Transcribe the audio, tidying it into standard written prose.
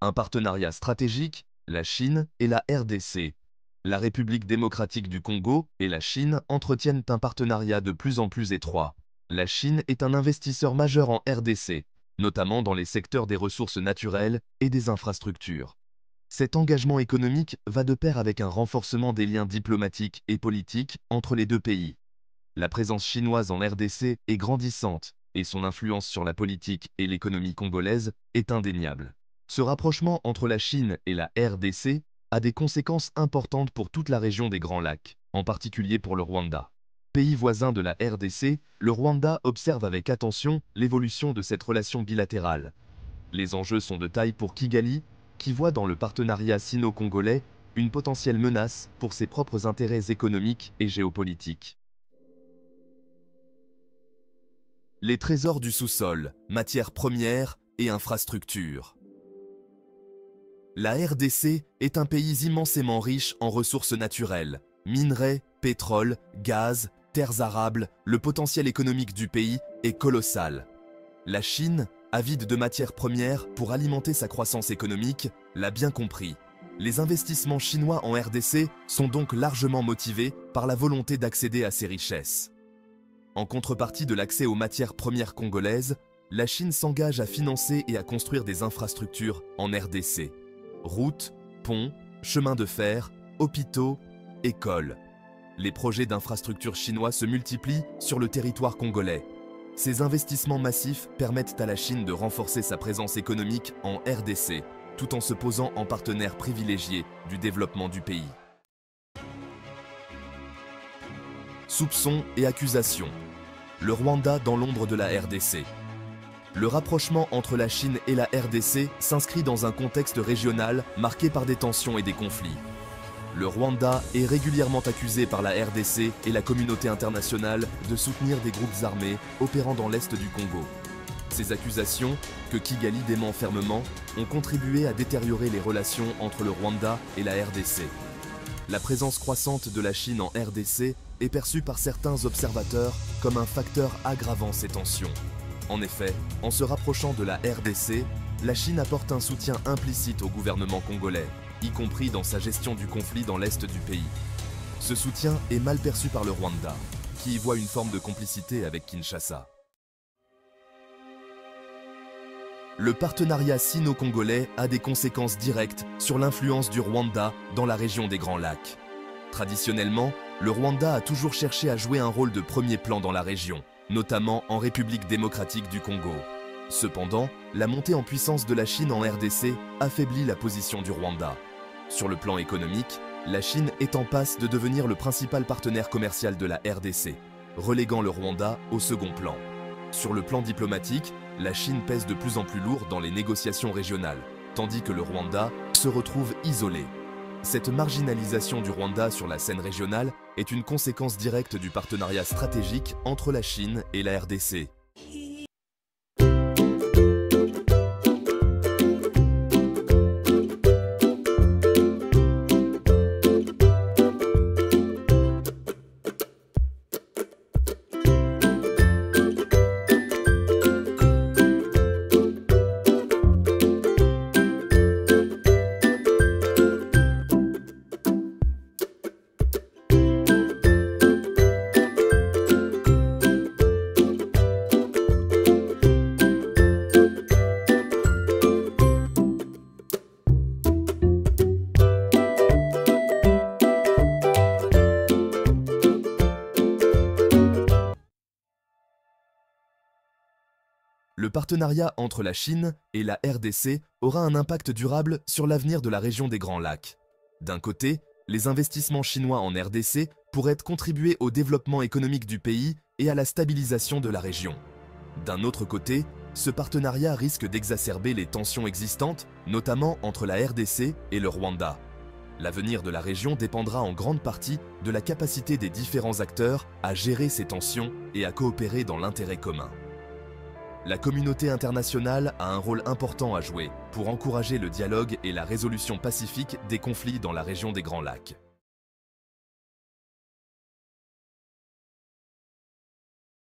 Un partenariat stratégique, la Chine et la RDC. La République démocratique du Congo et la Chine entretiennent un partenariat de plus en plus étroit. La Chine est un investisseur majeur en RDC, notamment dans les secteurs des ressources naturelles et des infrastructures. Cet engagement économique va de pair avec un renforcement des liens diplomatiques et politiques entre les deux pays. La présence chinoise en RDC est grandissante et son influence sur la politique et l'économie congolaise est indéniable. Ce rapprochement entre la Chine et la RDC a des conséquences importantes pour toute la région des Grands Lacs, en particulier pour le Rwanda. Pays voisin de la RDC, le Rwanda observe avec attention l'évolution de cette relation bilatérale. Les enjeux sont de taille pour Kigali, qui voit dans le partenariat sino-congolais une potentielle menace pour ses propres intérêts économiques et géopolitiques. Les trésors du sous-sol, matières premières et infrastructures. La RDC est un pays immensément riche en ressources naturelles, minerais, pétrole, gaz, terres arables. Le potentiel économique du pays est colossal. La Chine, avide de matières premières pour alimenter sa croissance économique, l'a bien compris. Les investissements chinois en RDC sont donc largement motivés par la volonté d'accéder à ces richesses. En contrepartie de l'accès aux matières premières congolaises, la Chine s'engage à financer et à construire des infrastructures en RDC. Routes, ponts, chemins de fer, hôpitaux, écoles. Les projets d'infrastructures chinois se multiplient sur le territoire congolais. Ces investissements massifs permettent à la Chine de renforcer sa présence économique en RDC, tout en se posant en partenaire privilégié du développement du pays. Soupçons et accusations. Le Rwanda dans l'ombre de la RDC. Le rapprochement entre la Chine et la RDC s'inscrit dans un contexte régional marqué par des tensions et des conflits. Le Rwanda est régulièrement accusé par la RDC et la communauté internationale de soutenir des groupes armés opérant dans l'est du Congo. Ces accusations, que Kigali dément fermement, ont contribué à détériorer les relations entre le Rwanda et la RDC. La présence croissante de la Chine en RDC est perçue par certains observateurs comme un facteur aggravant ces tensions. En effet, en se rapprochant de la RDC, la Chine apporte un soutien implicite au gouvernement congolais, y compris dans sa gestion du conflit dans l'est du pays. Ce soutien est mal perçu par le Rwanda, qui y voit une forme de complicité avec Kinshasa. Le partenariat sino-congolais a des conséquences directes sur l'influence du Rwanda dans la région des Grands Lacs. Traditionnellement, le Rwanda a toujours cherché à jouer un rôle de premier plan dans la région, notamment en République démocratique du Congo. Cependant, la montée en puissance de la Chine en RDC affaiblit la position du Rwanda. Sur le plan économique, la Chine est en passe de devenir le principal partenaire commercial de la RDC, reléguant le Rwanda au second plan. Sur le plan diplomatique, la Chine pèse de plus en plus lourd dans les négociations régionales, tandis que le Rwanda se retrouve isolé. Cette marginalisation du Rwanda sur la scène régionale est une conséquence directe du partenariat stratégique entre la Chine et la RDC. Le partenariat entre la Chine et la RDC aura un impact durable sur l'avenir de la région des Grands Lacs. D'un côté, les investissements chinois en RDC pourraient contribuer au développement économique du pays et à la stabilisation de la région. D'un autre côté, ce partenariat risque d'exacerber les tensions existantes, notamment entre la RDC et le Rwanda. L'avenir de la région dépendra en grande partie de la capacité des différents acteurs à gérer ces tensions et à coopérer dans l'intérêt commun. La communauté internationale a un rôle important à jouer pour encourager le dialogue et la résolution pacifique des conflits dans la région des Grands Lacs.